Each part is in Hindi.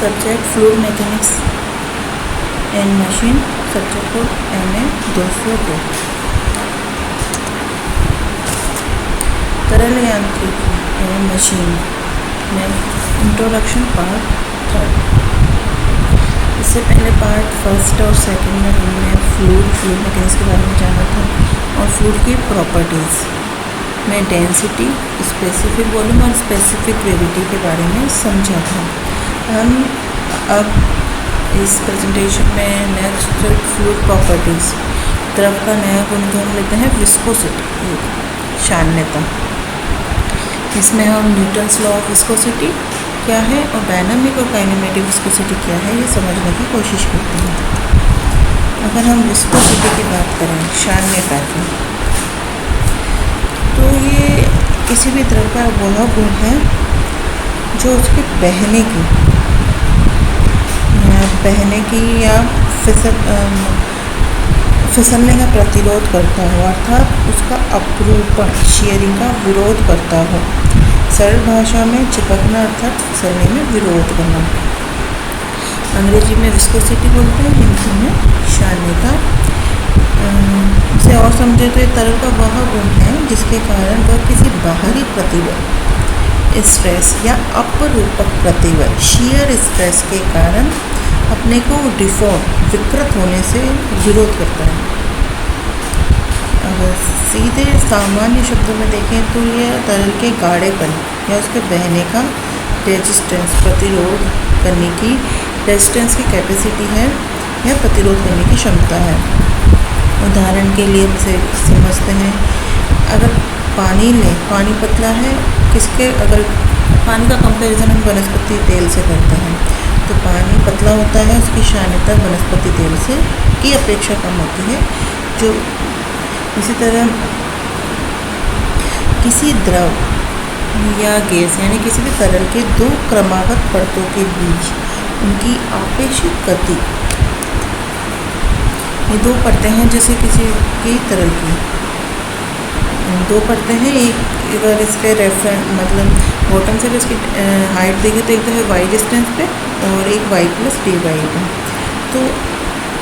Subject fluid mechanics and machine, subject code MA 202। तरल यांत्रिकी एवं मशीन में इंट्रोडक्शन पार्ट 3। इससे पहले पार्ट 1 और 2 में हमने फ्लूइड मैकेनिक्स के बारे में जाना था और फ्लूइड की प्रॉपर्टीज़ में डेंसिटी, स्पेसिफिक वॉल्यूम और स्पेसिफिक ग्रेविटी के बारे में समझा था। हम अब इस प्रेजेंटेशन में नेक्स्ट फ्लूइड प्रॉपर्टीज़, द्रव का नया गुणधर्म लेते हैं विस्कोसिटी, क्षारीयता। इसमें हम न्यूटन्स लॉ ऑफ विस्कोसिटी क्या है और डायनामिक और काइनेमेटिक विस्कोसिटी क्या है ये समझने की कोशिश करते हैं। अगर हम विस्कोसिटी की बात करें, क्षारीयता की, तो ये किसी भी द्रव का वह गुण है जो उसके बहने की या फिसलने का प्रतिरोध करता हो, अर्थात उसका अपरूपण, शियरिंग का विरोध करता हो। सरल भाषा में चिपकना अर्थात फिसलने में विरोध करना। अंग्रेजी में विस्कोसिटी बोलते हैं, हिंदी में क्षारीयता। इसे और समझे तो ये तरल का वह गुण है जिसके कारण वह किसी बाहरी प्रतिबल, स्ट्रेस या अपरूपक प्रतिबल, शियर स्ट्रेस के कारण अपने को डिफॉर्म, विकृत होने से विरोध करता है। अगर सीधे सामान्य शब्दों में देखें तो यह तरल के गाढ़ेपन या उसके बहने का रेजिस्टेंस, प्रतिरोध करने की, रेजिस्टेंस की कैपेसिटी है या प्रतिरोध करने की क्षमता है। उदाहरण के लिए इसे समझते हैं, अगर पानी लें, पानी पतला है, अगर पानी का कंपैरिजन हम वनस्पति तेल से करते हैं तो पानी पतला होता है, उसकी क्षारीयता वनस्पति तेल से की अपेक्षा कम होती है। जो इसी तरह किसी द्रव या गैस यानी किसी भी तरल के दो क्रमागत परतों के बीच उनकी आपेक्षिक गति, ये दो परतें हैं जैसे किसी की तरल की दो परतें हैं, एक अगर इसके रेफरेंस बॉटम से भी इसकी हाइट देखिए तो एक तो है वाई डिस्टेंस पे और एक y + dy पे। तो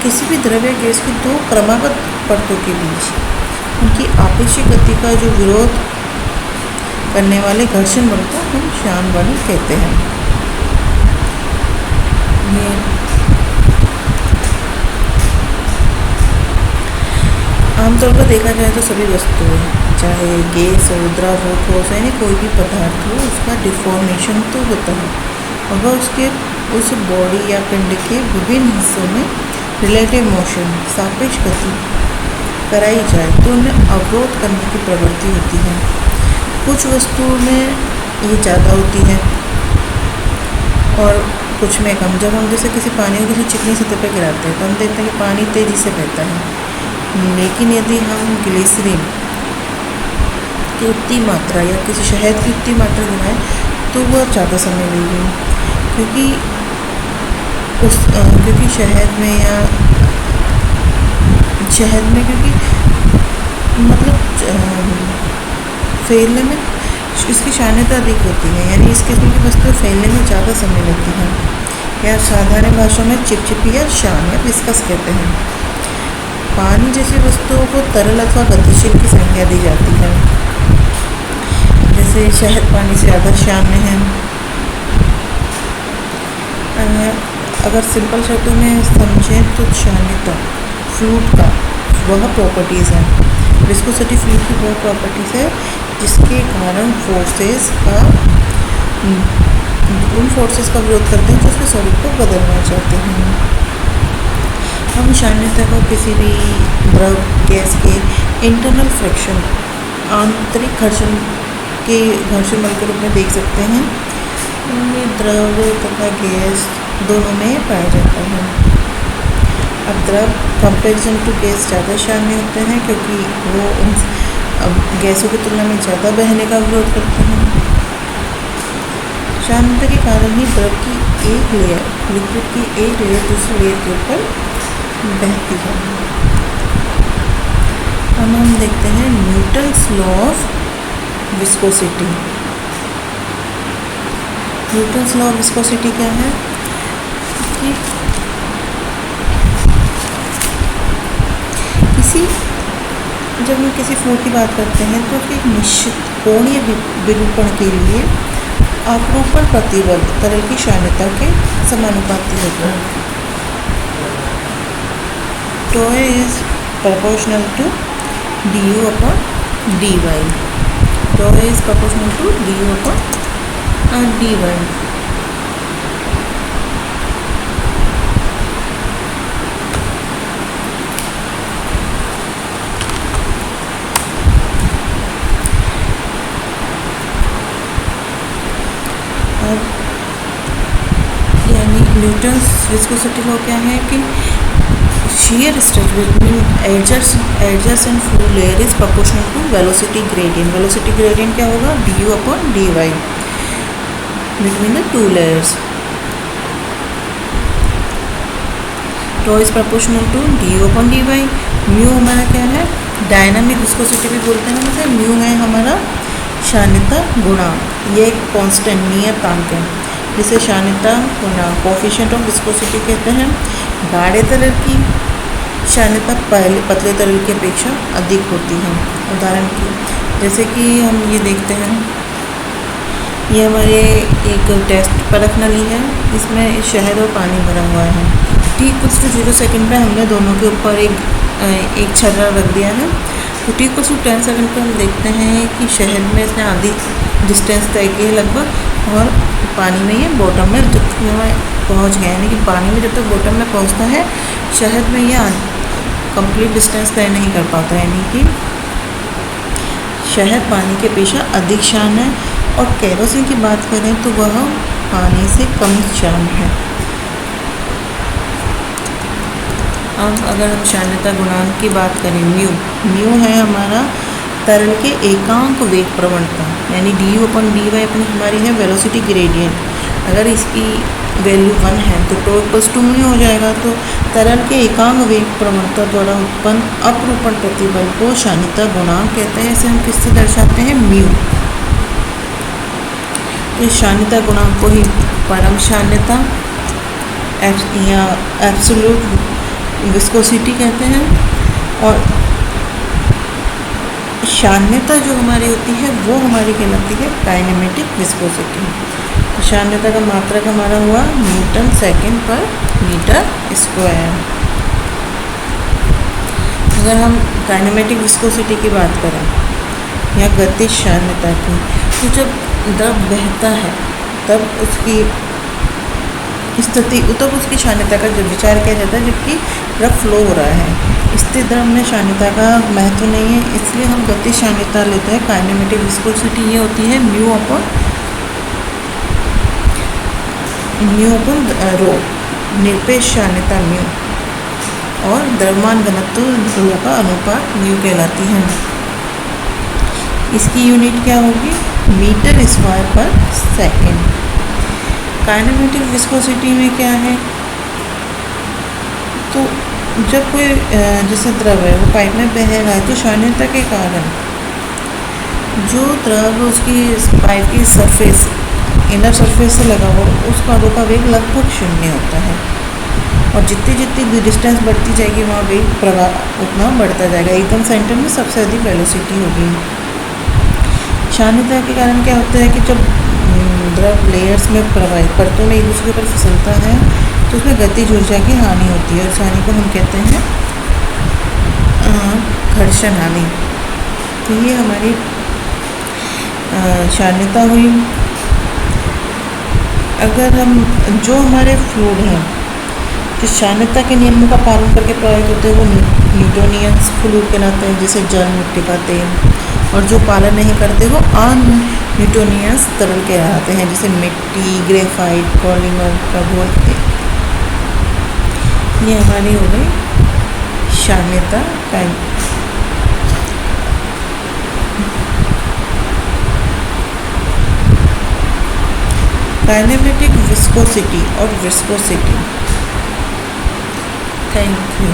किसी भी द्रव या गैस की दो क्रमागत परतों के बीच उनकी आपेक्षिक गति का जो विरोध करने वाले घर्षण बल को हम श्यान बल कहते हैं। ये आमतौर पर देखा जाए तो सभी वस्तुएं, चाहे गैस हो, द्रव हो, ठोस यानी कोई भी पदार्थ हो, उसका डिफॉर्मेशन तो होता है और वह उस बॉडी या पिंड के विभिन्न हिस्सों में रिलेटिव मोशन, सापेक्ष गति कराई जाए तो उन्हें अवरोध करने की प्रवृत्ति होती है। कुछ वस्तुओं में ये ज़्यादा होती है और कुछ में कम। जब हम जैसे किसी पानी को किसी चिकनी सतह पर गिराते हैं तो हम देखते हैं कि पानी तेज़ी से बहता है, लेकिन यदि हम ग्लिसरीन की उतनी मात्रा या किसी शहद की उतनी मात्रा गिराएं तो वह ज़्यादा समय लेगी, क्योंकि फैलने में इसकी क्षारीयता अधिक होती है, यानी इस किस्म की वस्तुएं फैलने में ज़्यादा समय लगती हैं, या साधारण भाषा में चिपचिपी या श्यान या विस्कस कहते हैं। पानी जैसी वस्तुओं को तरल अथवा गतिशील की संज्ञा दी जाती है, जैसे शहद पानी से ज़्यादा श्यान है। अगर सिंपल शब्दों में समझें तो क्षारीयता फ्लूइड का वह प्रॉपर्टीज़ है, विस्कोसिटी फ्लूइड की वह प्रॉपर्टीज़ है जिसके कारण उन फोर्सेस का विरोध करते हैं जो उसके स्वरूप को बदलना चाहते हैं। हम क्षारीयता को किसी भी द्रव, गैस के इंटरनल फ्रिक्शन, आंतरिक घर्षण बल के रूप में देख सकते हैं। ये द्रव तथा गैस दोनों में पाया जाता है। अब द्रव कंपेरिजन टू गैस ज़्यादा क्षारीय होते हैं क्योंकि वो गैसों की तुलना में ज़्यादा बहने का विरोध करते हैं। क्षारीयता के कारण ही द्रव की एक लेयर, लिक्विड की एक लेयर दूसरी लेयर के ऊपर बहती है। अब हम देखते हैं Newton's law of viscosity. Newton's law of viscosity क्या है? ठीक, इसी जब हम किसी फ्लूइड की बात करते हैं तो उसके एक निश्चित कोणीय विरूपण के लिए अपरूपण प्रतिबल तरल की श्यानता के समानुपाती होता है। टो is proportional to du upon dy. Tau is proportional to du upon dy. अब यानी न्यूटन्स विस्कोसिटी लॉ क्या है कि shear stretch between edges and flow layer is proportional to velocity gradient. Velocity gradient क्या होगा? du upon dy between the two layers. Tau is proportional to du upon dy. Mu हमारा क्या है? डायनामिक विस्कोसिटी भी बोलते हैं उसे। mu है हमारा श्यानता गुणांक, ये एक कांस्टेंट नियतांक है जिसे श्यानता गुणांक कोएफिशिएंट ऑफ विस्कोसिटी कहते हैं। गाढ़े तरल की श्यानता पतले तरल की अपेक्षा अधिक होती है। उदाहरण की जैसे कि हम ये देखते हैं, ये हमारे एक टेस्ट परख नली है, इसमें शहद और पानी भरा हुआ है। t = 0 सेकेंड पर हमने दोनों के ऊपर एक छर्रा रख दिया है। तो t = 10 सेकेंड पर हम देखते हैं कि शहद में इसने आधी डिस्टेंस तय की है लगभग, और पानी में ये बॉटम में जब पहुँच गए हैं। लेकिन पानी में जब तक बॉटम में पहुँचता है, शहद में ये कंप्लीट डिस्टेंस तय नहीं कर पाता है, यानी कि शहद पानी के अपेक्षा अधिक श्यान है। और केरोसिन की बात करें तो वह पानी से कम श्यान है। अब अगर हम श्यानता गुणांक की बात करें, म्यू है हमारा तरल के एकांक वेग प्रवणता, यानी du upon dy अपनी हमारी है वेलोसिटी ग्रेडियंट। अगर इसकी वैल्यू 1 है तो टो = 2 म्यू हो जाएगा। तो तरल के एकांक वेग प्रवणता द्वारा उत्पन्न अपरूपण प्रतिबल को श्यानता गुणांक कहते हैं। इसे हम किससे दर्शाते हैं? म्यू। तो इस श्यानता गुणांक को ही परम श्यानता या एब्सोल्यूट विस्कोसिटी कहते हैं। और श्यानता जो हमारी होती है वो हमारी कहलाती है काइनेमेटिक विस्कोसिटी। श्यानता का मात्रक हमारा हुआ न्यूटन सेकेंड पर मीटर स्क्वायर। अगर हम काइनेमेटिक विस्कोसिटी की बात करें या गतिज श्यानता की, तो जब द्रव बहता है तब उसकी स्थिति, तब उसकी श्यानता का जब विचार किया जाता है जबकि द्रव फ्लो हो रहा है। स्थिर द्रव में श्यानता का महत्व नहीं है, इसलिए हम गतिज श्यानता लेते हैं। काइनेमेटिक विस्कोसिटी ये होती है म्यू अपन रो, निरपेक्ष श्यानता म्यू, और द्रव्यमान घनत्व रो का अनुपात म्यू कहलाती है। इसकी यूनिट क्या होगी? मीटर स्क्वायर पर सेकेंड। काइनेमेटिक विस्कोसिटी में क्या है? तो जब कोई जैसे द्रव है वो पाइप में बह रहा है, तो श्यानता के कारण जो द्रव उसकी पाइप की सरफेस, इनर सरफेस से लगा हुआ, उस पादों का वेग लगभग 0 होता है। और जितनी जितनी डिस्टेंस बढ़ती जाएगी वहाँ वेग प्रवाह उतना बढ़ता जाएगा। एकदम सेंटर में सबसे अधिक वेलोसिटी होगी। श्यानता के कारण क्या होता है कि जब द्रव लेयर्स में प्रवाहित परतों में एक दूसरे पर फिसलता है तो उसमें गतिज ऊर्जा की हानि होती है। उस हानि को हम कहते हैं घर्षण हानि। तो ये हमारी श्यानता हुई। अगर हम जो हमारे फ्लूइड हैं जो श्यानता के नियमों का पालन करके प्रभावित होते हैं वो न्यूटोनियंस फ्लूइड कहलाते हैं, जैसे जल, मिट्टी का तेल। और जो पालन नहीं करते वो अनन्यूटोनियस तरल कहलाते हैं, जैसे मिट्टी, ग्रेफाइट, पॉलीमर, कार्बोन। ये हमारी हो गई श्यानता टाइप। काइनेमेटिक विस्कोसिटी और विस्कोसिटी। Thank you.